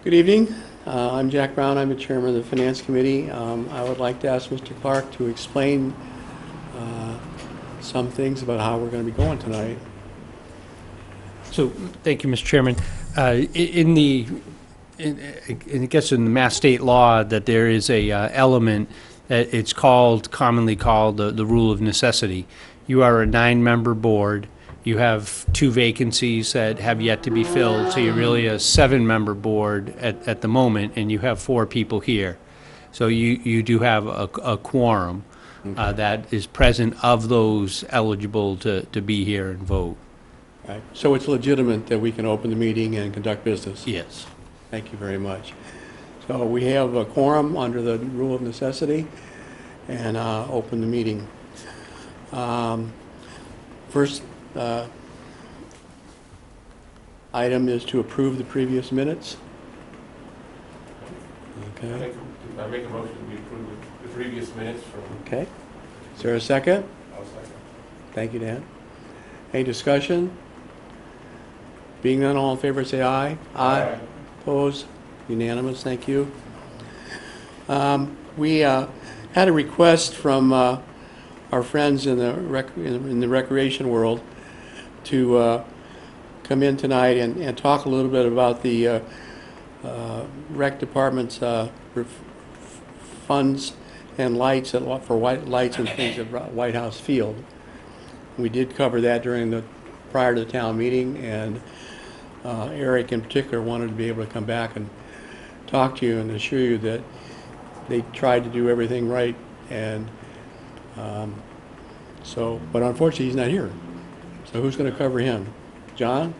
Good evening. I'm Jack Brown. I'm the chairman of the Finance Committee. I would like to ask Mr. Clark to explain some things about how we're going to be going tonight. So, thank you, Mr. Chairman. I guess in the Mass State law, that there is a element that it's commonly called the rule of necessity. You are a 9-member board. You have 2 vacancies that have yet to be filled, so you're really a 7-member board at the moment, and you have 4 people here. So you do have a quorum that is present of those eligible to be here and vote. Right. So it's legitimate that we can open the meeting and conduct business? Yes. Thank you very much. So we have a quorum under the rule of necessity and open the meeting. First item is to approve the previous minutes. Okay. I make a motion to approve the previous minutes from. Okay. Is there a second? I'll second. Thank you, Dan. Any discussion? Being none, all in favor say aye. Aye. Opposed? Unanimous, thank you. We had a request from our friends in the recreation world to come in tonight and talk a little bit about the rec department's funds and lights for lights and things at White House Field. We did cover that prior to the town meeting, and Eric in particular wanted to be able to come back and talk to you and assure you that they tried to do everything right, and but unfortunately he's not here. So who's going to cover him? John?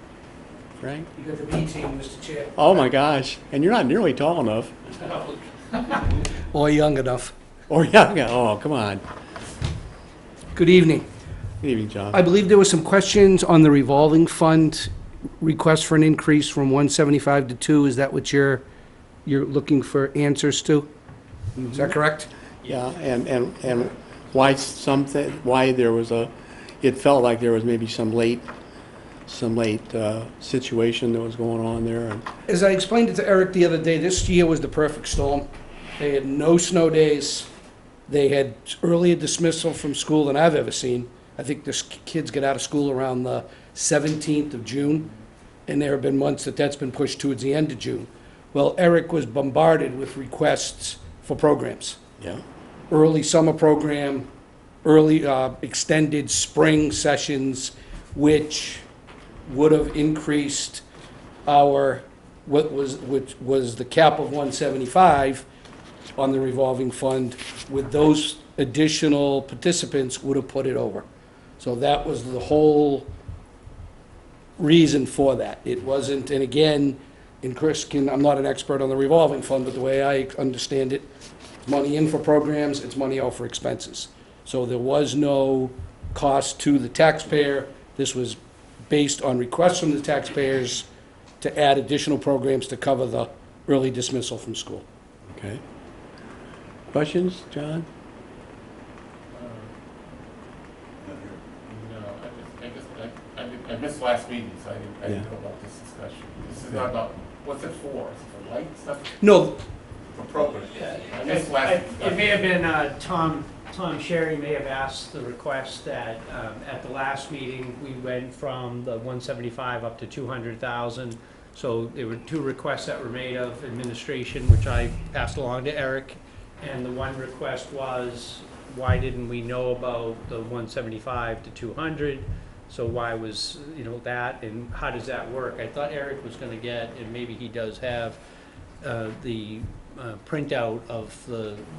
Frank? You got the B team, Mr. Chair. Oh my gosh, and you're not nearly tall enough. Or young enough. Or young, oh, come on. Good evening. Good evening, John. I believe there were some questions on the revolving fund request for an increase from 175 to 2. Is that what you're looking for answers to? Is that correct? Yeah, and why there was it felt like there was maybe some late situation that was going on there. And As I explained it to Eric the other day, this year was the perfect storm. They had no snow days. They had earlier dismissal from school than I've ever seen. I think the kids get out of school around the 17th of June, and there have been months that's been pushed towards the end of June. Well, Eric was bombarded with requests for programs. yeah, Early summer program, early extended spring sessions, which would have increased which was the cap of 175 on the revolving fund. With those additional participants, would have put it over. So that was the whole reason for that. It wasn't, and again, and Chris I'm not an expert on the revolving fund, but the way I understand it, it's money in for programs, it's money out for expenses. So there was no cost to the taxpayer. This was based on requests from the taxpayers to add additional programs to cover the early dismissal from school. okay. Questions, John? No, I missed last meeting, so I didn't know about this discussion. This is not about, what's it for? Is it for light stuff? No, For programs? I missed last. It may have been Tom Sherry may have asked the request that at the last meeting, we went from the 175 up to 200,000. So there were 2 requests that were made of administration, which I passed along to Eric. And the one request was, why didn't we know about the 175 to 200? So why was, that, and how does that work? I thought Eric was gonna get, and maybe he does have, the printout of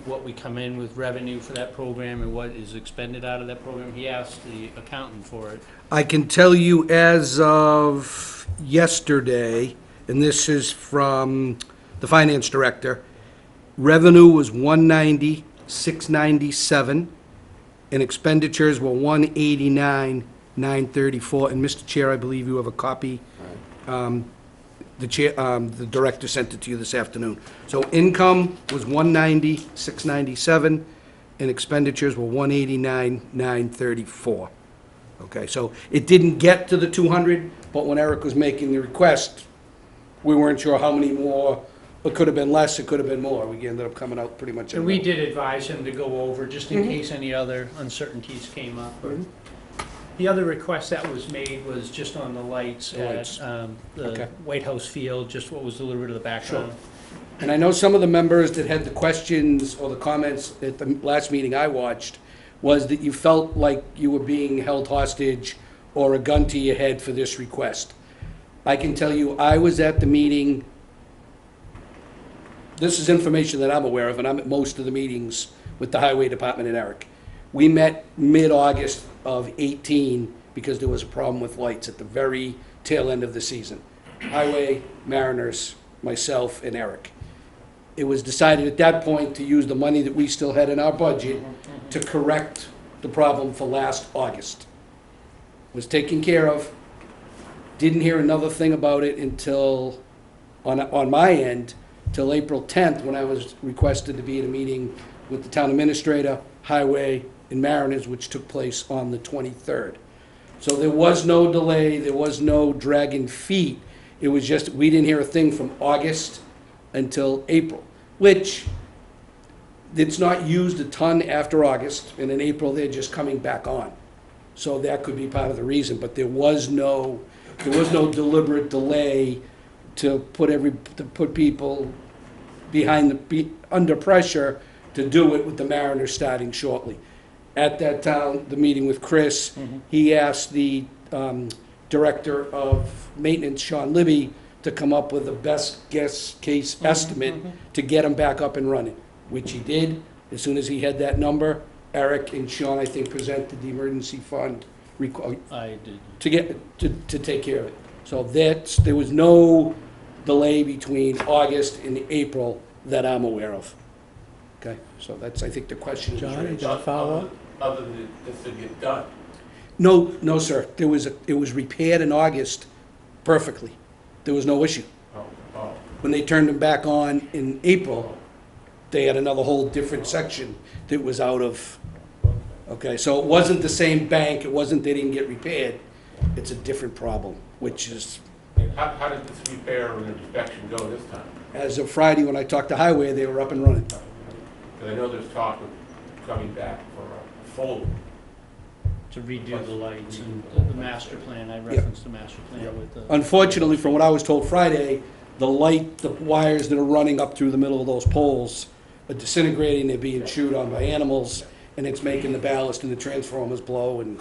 what we come in with revenue for that program and what is expended out of that program. He asked the accountant for it. I can tell you as of yesterday, and this is from the finance director, revenue was 190,697, and expenditures were 189,934. And Mr. Chair, I believe you have a copy. The director sent it to you this afternoon. So income was 190,697, and expenditures were 189,934. Okay, so it didn't get to the 200, but when Eric was making the request, we weren't sure how many more It could have been less, it could have been more. We ended up coming out pretty much. And we did advise him to go over, just in Mhm. case any other uncertainties came up. Mhm. The other request that was made was just on the lights The lights. at Okay. the White House Field, just what was a little bit of the background. And I know some of the members that had the questions or the comments at the last meeting I watched was that you felt like you were being held hostage or a gun to your head for this request. I can tell you, I was at the meeting. This is information that I'm aware of, and I'm at most of the meetings with the Highway Department and Eric. We met mid-August of 18 because there was a problem with lights at the very tail end of the season. Highway, Mariners, myself, and Eric. It was decided at that point to use the money that we still had in our budget to correct the problem for last August. Was taken care of. Didn't hear another thing about it until, on my end, till April 10th, when I was requested to be at a meeting with the town administrator, Highway, and Mariners, which took place on the 23rd. So there was no delay, there was no dragging feet. It was just, we didn't hear a thing from August until April, which it's not used a ton after August, and in April, they're just coming back on. So that could be part of the reason, but there was no deliberate delay to put people under pressure to do it with the Mariners starting shortly. At that town, the meeting with Chris, he asked the Director of Maintenance, Sean Libby, to come up with a best guess case estimate to get them back up and running, which he did. As soon as he had that number, Eric and Sean, I think, presented the emergency fund I did. to take care of it. So there was no delay between August and April that I'm aware of. Okay, so that's, I think, the question. John, you got a follow-up? Other than this to get done. No, sir. It was repaired in August perfectly. There was no issue. Oh. When they turned them back on in April, they had another whole different section that was out of, okay, so it wasn't the same bank, it wasn't they didn't get repaired, it's a different problem, which is, And how did this repair and inspection go this time? as of Friday, when I talked to Highway, they were up and running. Because I know there's talk of coming back for a full. To redo the lights and the master plan, I referenced the master plan with the. Unfortunately, from what I was told Friday, the wires that are running up through the middle of those poles are disintegrating, they're being chewed on by animals, and it's making the ballast and the transformers blow, and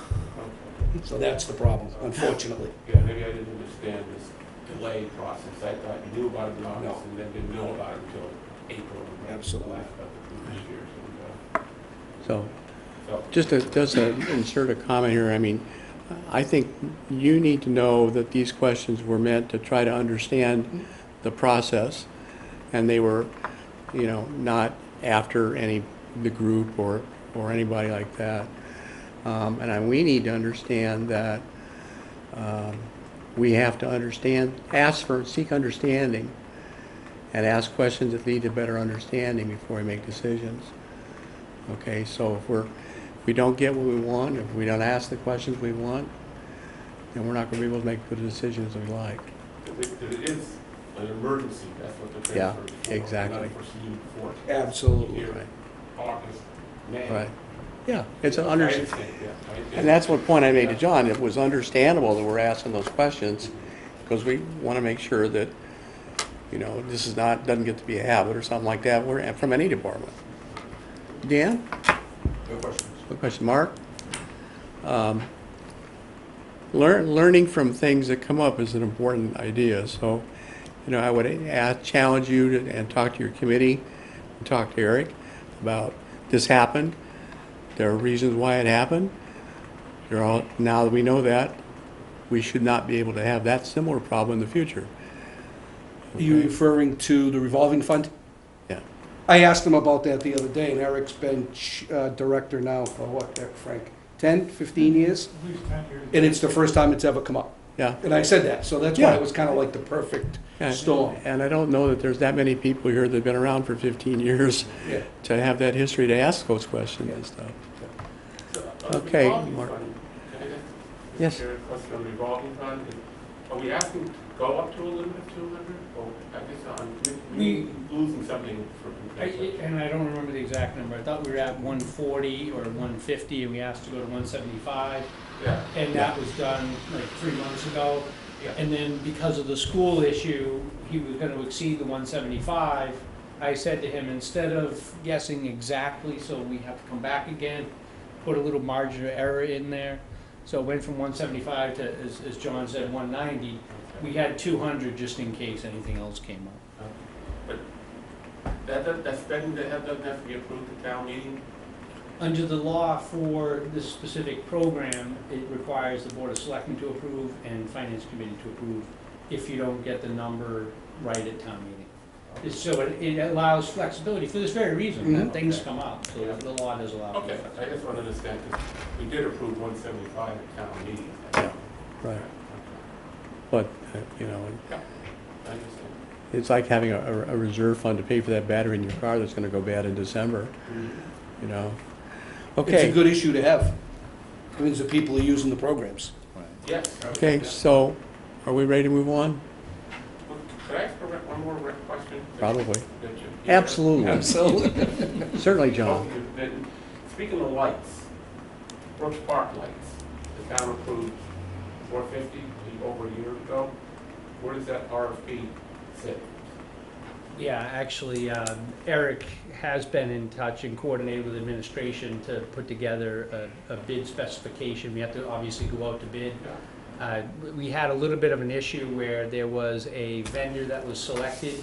so that's the problem, unfortunately. Yeah, maybe I didn't understand this delay process. I thought you knew about it in August No. and then didn't know about it until April. Absolutely. This year, So, so. just to insert a comment here, I mean, I think you need to know that these questions were meant to try to understand the process, and they were, not after the group or anybody like that. We need to understand that we have to seek understanding, and ask questions that lead to better understanding before we make decisions. Okay, so if we don't get what we want, if we don't ask the questions we want, then we're not going to be able to make good decisions we like. It is an emergency, that's what the Yeah, transfer is for. exactly. Unforeseen force. Absolutely. Here, Right. August, May. Right. Yeah, it's an I understand, yeah. I understand. and that's what point I made to John. It was understandable that we're asking those questions because we want to make sure that, this doesn't get to be a habit or something like that. We're from any department. Dan? No questions. No question, Mark? Learning from things that come up is an important idea. So, I would challenge you and talk to your committee, and talk to Eric about this happened. There are reasons why it happened. Now that we know that, we should not be able to have that similar problem in the future. Are you referring to the revolving fund? Yeah. I asked him about that the other day, and Eric's been director now for what, Frank? 10, 15 years? At least 10 years. And it's the first time it's ever come up. Yeah. And I said that, so that's why Yeah. it was kind of like the perfect Yeah, storm. And I don't know that there's that many people here that have been around for 15 years Yeah. to have that history to ask those questions and stuff. Okay, Revolving Mark. fund, can I just- Yes. Is there a question on revolving fund? Are we asking to go up to a limit of 200? Or I guess I'm We- losing something for. And I don't remember the exact number. I thought we were at 140 or 150, and we asked to go to 175. Yeah. And that was done like 3 months ago. Yeah. And then because of the school issue, he was gonna exceed the 175. I said to him, instead of guessing exactly, so we have to come back again, put a little margin of error in there. So it went from 175 to, as John said, 190. We had 200 just in case anything else came up. But that spending that doesn't have to be approved at town meeting? Under the law for this specific program, it requires the Board of Selectmen to approve and Finance Committee to approve if you don't get the number right at town meeting. So it allows flexibility for this very reason, that things come up, so the law does allow. Okay, I just want to understand, because we did approve 175 at town meeting. Right. But, Yeah, I understand. it's like having a reserve fund to pay for that battery in your car that's gonna go bad in December, you know? It's a Okay, good issue to have. It means that people are using the programs. Yes. okay, so are we ready to move on? Could I ask one more question? Probably. That you- Absolutely. Absolutely. Certainly, Oh, John. Speaking of lights, Brooks Park lights, the town approved 450 over a year ago. Where does that RFP sit? Yeah, actually, Eric has been in touch and coordinated with administration to put together a bid specification. We have to obviously go out to bid. We had a little bit of an issue where there was a vendor that was selected.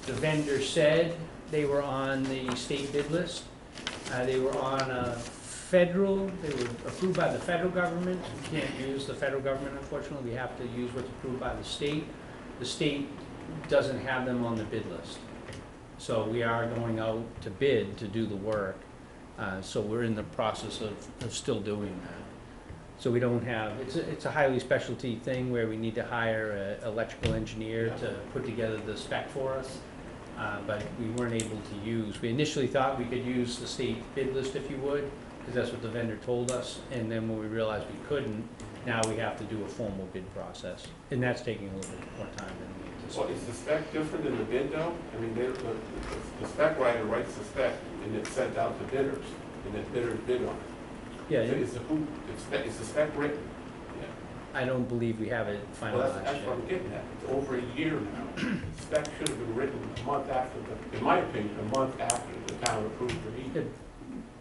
The vendor said they were on the state bid list. They were on a they were approved by the federal government. We can't use the federal government, unfortunately. We have to use what's approved by the state. The state doesn't have them on the bid list. So we are going out to bid to do the work. So we're in the process of still doing that. So we don't have, it's a highly specialty thing where we need to hire an electrical engineer to put together the spec for us. But we weren't able to use, we initially thought we could use the state bid list if you would, because that's what the vendor told us. And then when we realized we couldn't, now we have to do a formal bid process. And that's taking a little bit more time than we Well, anticipated. is the spec different in the bid though? I mean, the spec writer writes the spec and it's sent out to bidders, and then bidders bid on it. Yeah, Is the spec written? I don't believe we have it Well, finalized that's what yet. I'm getting at. It's over a year now. The spec should have been written a month after in my opinion, a month after the town approved the meeting.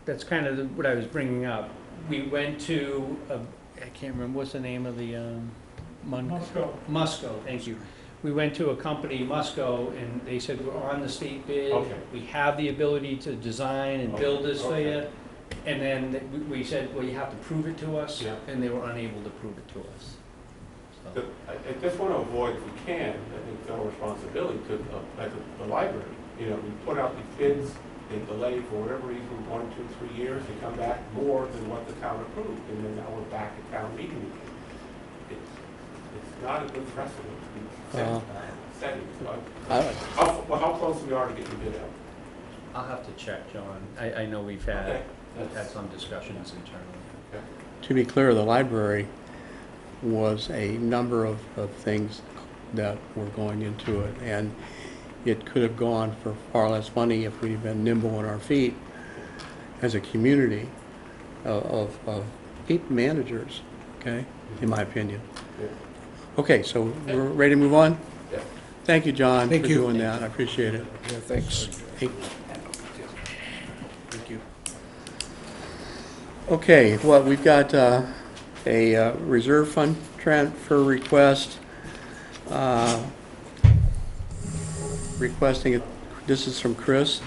That's kind of what I was bringing up. We went to, I can't remember, what's the name of the, Musco, thank you. We went to a company, Musco, and they said, we're on the state bid. Okay. We have the ability to design and build this for you. Okay. And then we said, well, you have to prove it to us, Yeah. and they were unable to prove it to us. So, But I just want to avoid, if we can, I think it's our responsibility to, like the library, you know, we put out these bids, they delay for whatever reason, 1, 2, 3 years, they come back more than what the town approved, and then now we're back at town meeting again. It's not a good precedent to be setting. How close we are to getting bid out? I'll have to check, John. I know we've had Okay. some discussions internally. Okay. To be clear, the library was a number of things that were going into it, and it could have gone for far less money if we'd been nimble on our feet as a community of managers, okay, in my opinion. Yeah. Okay, so we're ready to move on? Yeah. Thank you, John, for Thank you. doing that. I appreciate it. Yeah, thanks. Hey, Thank you. okay, well, we've got a reserve fund transfer request. Requesting it, this is from Chris.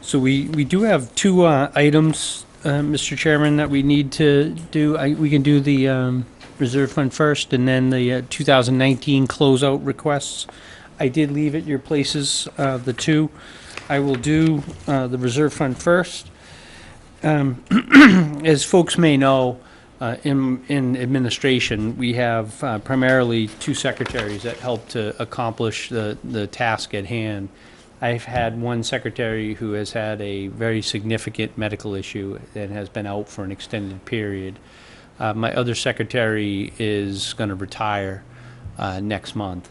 So we do have two items, Mr. Chairman, that we need to do. We can do the reserve fund first and then the 2019 closeout requests. I did leave at your places the two. I will do the reserve fund first. As folks may know, in administration, we have primarily two secretaries that help to accomplish the task at hand. I've had one secretary who has had a very significant medical issue and has been out for an extended period. My other secretary is going to retire. next month.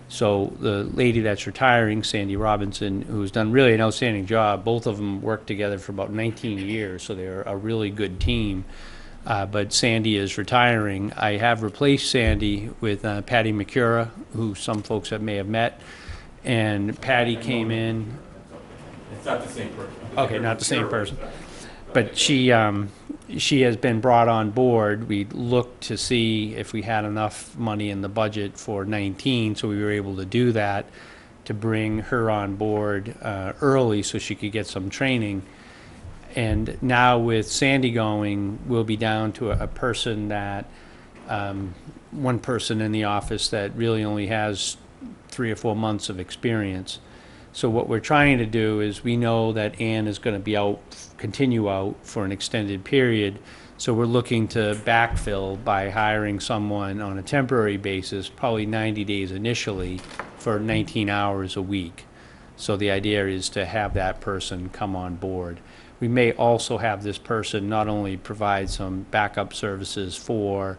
So the lady that's retiring, Sandy Robinson, who's done really an outstanding job, both of them worked together for about 19 years, so they're a really good team. But Sandy is retiring. I have replaced Sandy with Patty McCura, who some folks may have met. And Patty came in. It's not the same person. Okay, not the same person. But she has been brought on board. We looked to see if we had enough money in the budget for 19, so we were able to do that, to bring her on board early so she could get some training. And now with Sandy going, we'll be down to a person that, one person in the office that really only has 3 or 4 months of experience. So what we're trying to do is, we know that Ann is going to be out, continue out for an extended period. So we're looking to backfill by hiring someone on a temporary basis, probably 90 days initially, for 19 hours a week. So the idea is to have that person come on board. We may also have this person not only provide some backup services for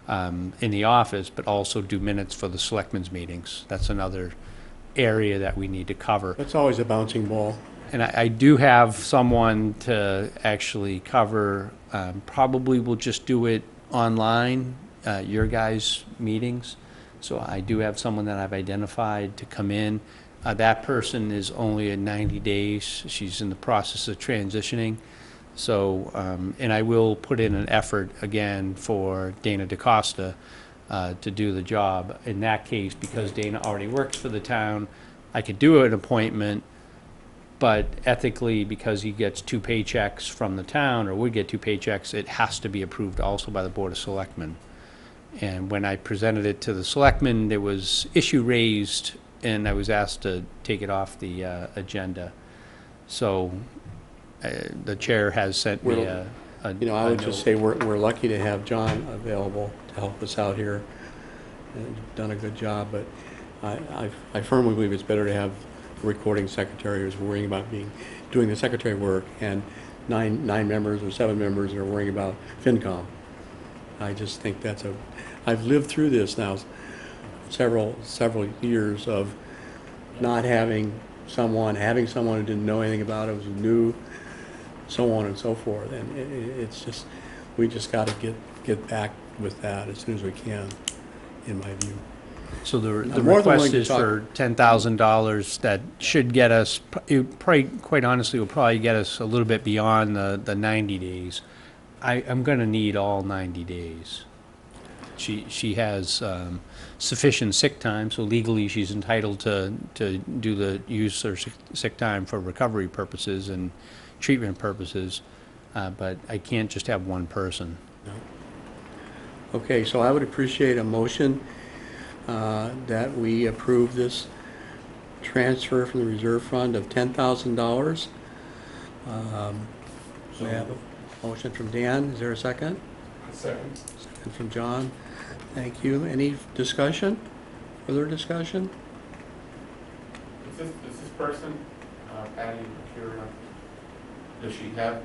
in the office, but also do minutes for the selectmen's meetings. That's another area that we need to cover. That's always a bouncing ball. And I do have someone to actually cover, probably we'll just do it online, your guys' meetings. So I do have someone that I've identified to come in. That person is only at 90 days. She's in the process of transitioning. So, and I will put in an effort again for Dana DaCosta to do the job. In that case, because Dana already works for the town, I could do an appointment, but ethically, because he gets 2 paychecks from the town, or would get 2 paychecks, it has to be approved also by the Board of Selectmen. And when I presented it to the selectmen, there was issue raised, and I was asked to take it off the agenda. So the chair has sent me a You know, I would just say we're lucky to have John available to help us out here. And you've done a good job, but I firmly believe it's better to have a recording secretary who's worrying about doing the secretary work, and nine members or 7 members are worrying about FinCom. I just think I've lived through this now, several years of not having someone who didn't know anything about it, was new, so on and so forth. And it's just, we just got to get back with that as soon as we can, in my view. So the I'm more than willing request to is talk. for $10,000. That should get us, it probably, quite honestly, will probably get us a little bit beyond the 90 days. I'm going to need all 90 days. She has sufficient sick time, so legally she's entitled to do the use her sick time for recovery purposes and treatment purposes, but I can't just have one person. No. Okay, so I would appreciate a motion that we approve this transfer from the reserve fund of $10,000. We have a motion from Dan. Is there a second? Second. Second from John. Thank you. Any discussion? Further discussion? Is this person, Patty McCura, does she have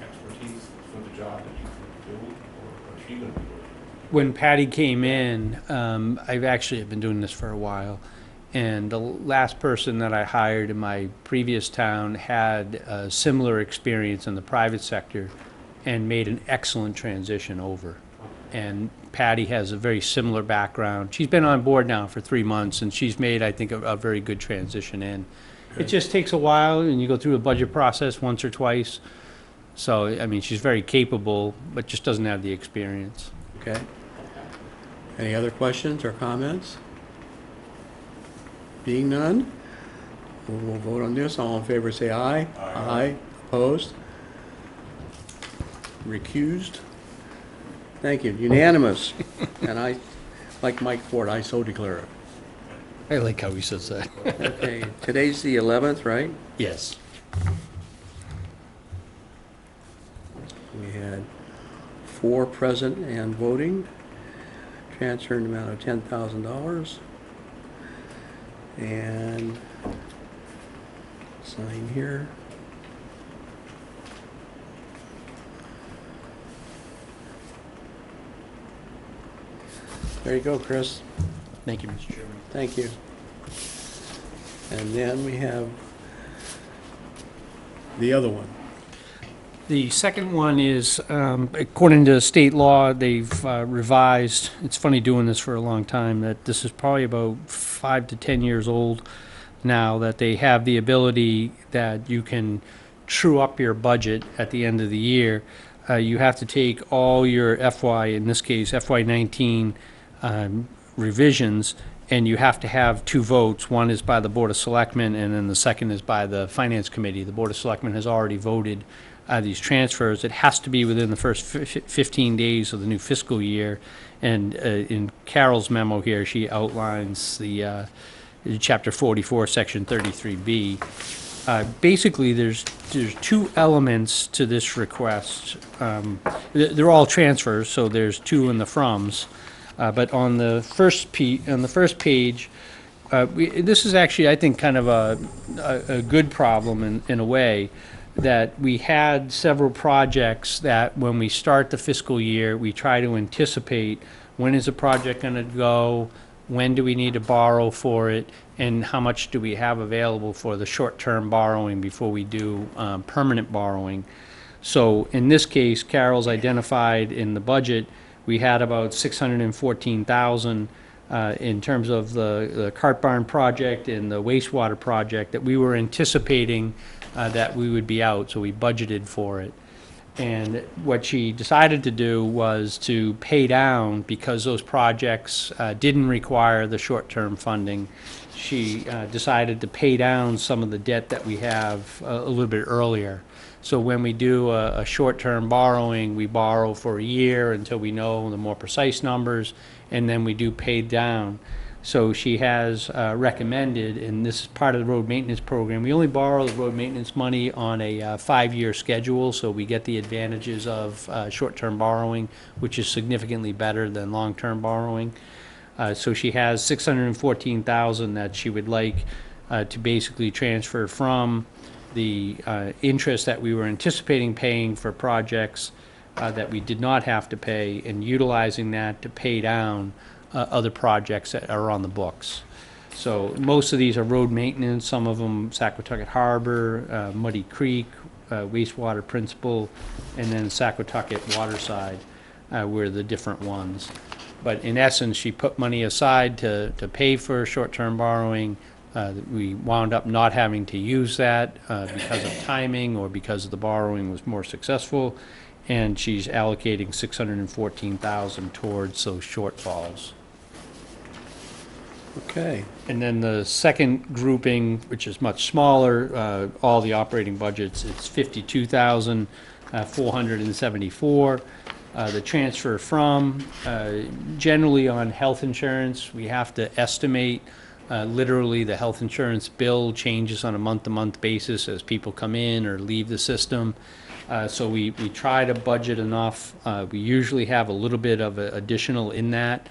expertise for the job that she's going to do, or is she going to be doing it? When Patty came in, I've actually been doing this for a while, and the last person that I hired in my previous town had a similar experience in the private sector and made an excellent transition over. And Patty has a very similar background. She's been on board now for 3 months, and she's made, I think, a very good transition in. It just takes a while, and you go through a budget process once or twice. So, I mean, she's very capable, but just doesn't have the experience. Okay. Any other questions or comments? Being none, we'll vote on this. All in favor say aye. Aye. Opposed? Recused? Thank you. Unanimous. And I, like Mike Ford, I so declare it. I like how he says that. Okay, today's the 11th, right? Yes. We had 4 present and voting. Transfer in the amount of $10,000. And sign here. There you go, Chris. Thank you, Mr. Chairman. Thank you. And then we have the other one. The second one is, according to state law, they've revised, it's funny doing this for a long time, that this is probably about 5 to 10 years old now, that they have the ability that you can true up your budget at the end of the year. You have to take all your FY, in this case FY19 revisions, and you have to have 2 votes. One is by the Board of Selectmen, and then the second is by the Finance Committee. The Board of Selectmen has already voted these transfers. It has to be within the first 15 days of the new fiscal year. And in Carol's memo here, she outlines the Chapter 44, Section 33B. Basically, there's 2 elements to this request. They're all transfers, so there's 2 in the froms. But on the first page, this is actually, I think, kind of a good problem in a way, that we had several projects that when we start the fiscal year, we try to anticipate when is a project going to go, when do we need to borrow for it, and how much do we have available for the short-term borrowing before we do permanent borrowing. So in this case, Carol's identified in the budget, we had about $614,000 in terms of the cart barn project and the wastewater project that we were anticipating that we would be out, so we budgeted for it. And what she decided to do was to pay down, because those projects didn't require the short-term funding. She decided to pay down some of the debt that we have a little bit earlier. So when we do a short-term borrowing, we borrow for a year until we know the more precise numbers, and then we do pay down. So she has recommended, and this is part of the road maintenance program, we only borrow the road maintenance money on a 5-year schedule, so we get the advantages of short-term borrowing, which is significantly better than long-term borrowing. So she has $614,000 that she would like to basically transfer from the interest that we were anticipating paying for projects that we did not have to pay, and utilizing that to pay down other projects that are on the books. So most of these are road maintenance, some of them Saquatucket Harbor, Muddy Creek, wastewater principal, and then Saquatucket Waterside were the different ones. But in essence, she put money aside to pay for short-term borrowing. We wound up not having to use that because of timing or because the borrowing was more successful, and she's allocating $614,000 towards those shortfalls. Okay. And then the second grouping, which is much smaller, all the operating budgets, it's $52,474. The transfer from, generally on health insurance, we have to estimate. Literally, the health insurance bill changes on a month-to-month basis as people come in or leave the system. So we try to budget enough. We usually have a little bit of additional in that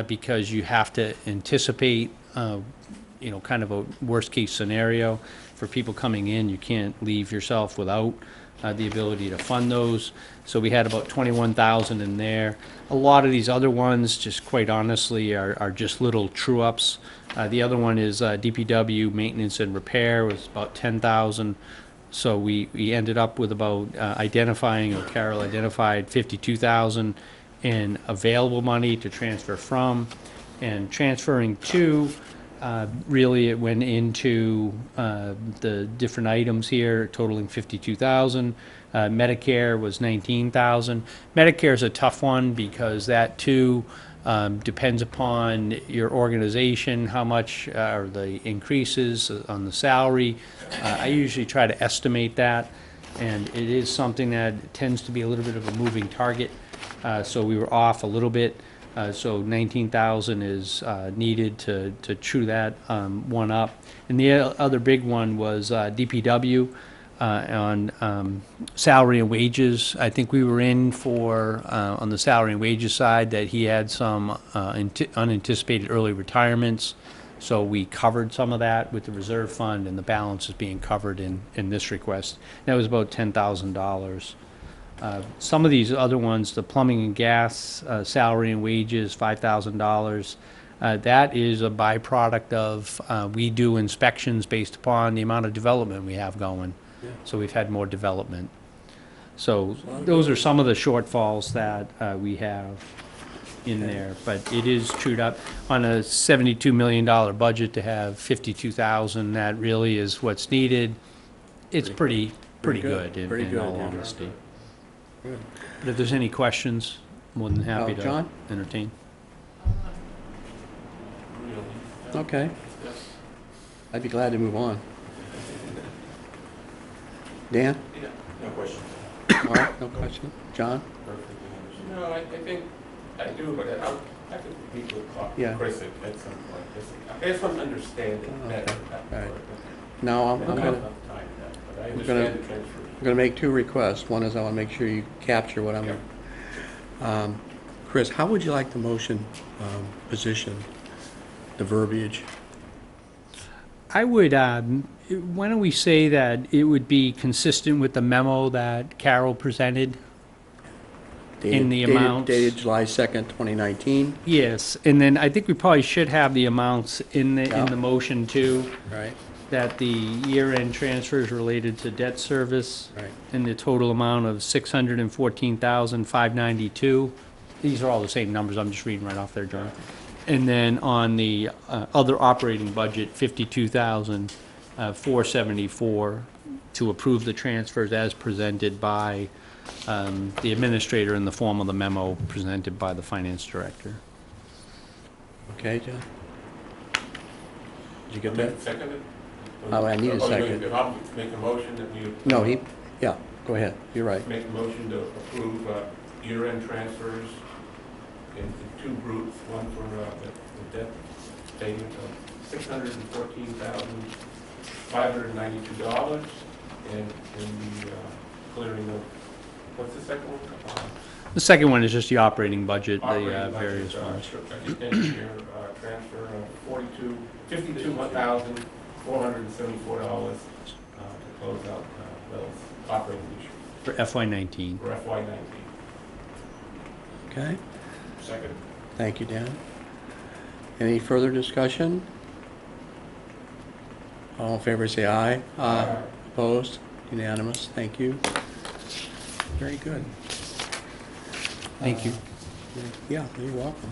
because you have to anticipate, kind of a worst-case scenario for people coming in. You can't leave yourself without the ability to fund those. So we had about $21,000 in there. A lot of these other ones, just quite honestly, are just little true-ups. The other one is DPW maintenance and repair was about $10,000. So we ended up with about Carol identified $52,000 in available money to transfer from, and transferring to. Really, it went into the different items here, totaling $52,000. Medicare was $19,000. Medicare is a tough one because that too depends upon your organization, how much are the increases on the salary. I usually try to estimate that, and it is something that tends to be a little bit of a moving target. So we were off a little bit. So $19,000 is needed to true that one up. And the other big one was DPW on salary and wages. I think we were in for, on the salary and wages side, that he had some unanticipated early retirements. So we covered some of that with the reserve fund, and the balance is being covered in this request. That was about $10,000. Some of these other ones, the plumbing and gas, salary and wages, $5,000, that is a byproduct of, we do inspections based upon the amount of development we have going. Yeah. So we've had more development. So those are some of the shortfalls that we have in there, but it is chewed up. On a $72 million budget to have 52,000, that really is what's needed. It's pretty good in all honesty. Good. But if there's any questions, more than happy to John? entertain. Really. Okay, Yes. I'd be glad to move on. Dan? Yeah, no question. Mark, no question? John? Perfectly understood. No, I think I do, but I could meet with Yeah. Chris at some point. I just want to understand it better. All right. Now, I'm I don't have gonna, enough time for that, but I I'm gonna- understand the transfer. I'm gonna make two requests. One is I wanna make sure you capture what I'm, Chris, how would you like the motion, position, the verbiage? I would, why don't we say that it would be consistent with the memo that Carol presented? In the amounts. Dated July 2nd, 2019, Yes, and then I think we probably should have the amounts in Yeah. the motion too, right? that the year-end transfers related to debt service Right. in the total amount of $614,592. These are all the same numbers, I'm just reading right off there, John. And then on the other operating budget, $52,474 to approve the transfers as presented by the administrator in the form of the memo presented by the finance director. Okay, John? Did you get that? Second it? Oh, I need a second. If I'll make a motion that we. No, yeah, go ahead, you're right. Make a motion to approve year-end transfers in two groups, one for the debt payment of $614,592, and the clearing of, what's the second one? The second one is just the operating budget, the Operating various budget, ones. Engineer transfer of $52,474 to close out those operating issues For FY19. for FY19. Okay, Second. thank you, Dan. Any further discussion? All in favor, say aye. Aye. Opposed? Unanimous, thank you. Very good. Thank you. Yeah, you're welcome.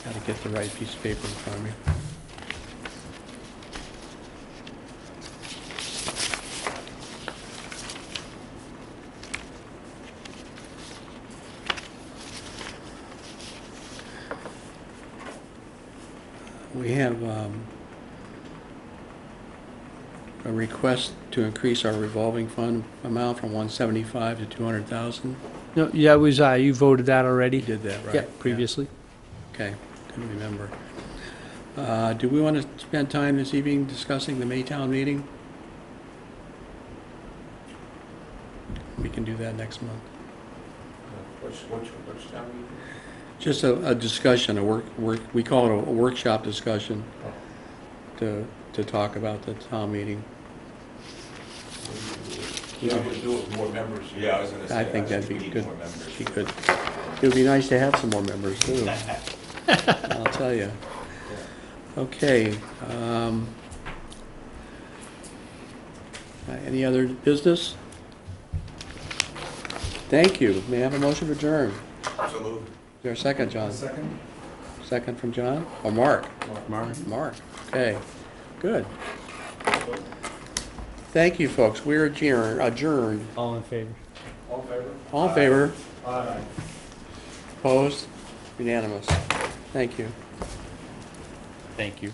Gotta get the right piece of paper in front of me. We have a request to increase our revolving fund amount from 175 to 200,000. No, yeah, it was, you voted that You already? did that, right? Yeah, previously. Okay, couldn't remember. Do we want to spend time this evening discussing the Maytown meeting? We can do that next month. Which town meeting? Just a discussion, we call it a workshop discussion to talk about the town meeting. Yeah, we'll do it with more members. Yeah, I was gonna say. I think that'd we be need good. more members. Be good. It would be nice to have some more members too. I'll tell you. Okay. Any other business? Thank you. May I have a motion to adjourn? So moved. Is there a second, John? Second? Second from John? Or Mark? Mark? Mark. Okay. Good. Thank you, folks. We're adjourned. All in favor? All in favor? All in favor? Aye. Opposed? Unanimous. Thank you. Thank you.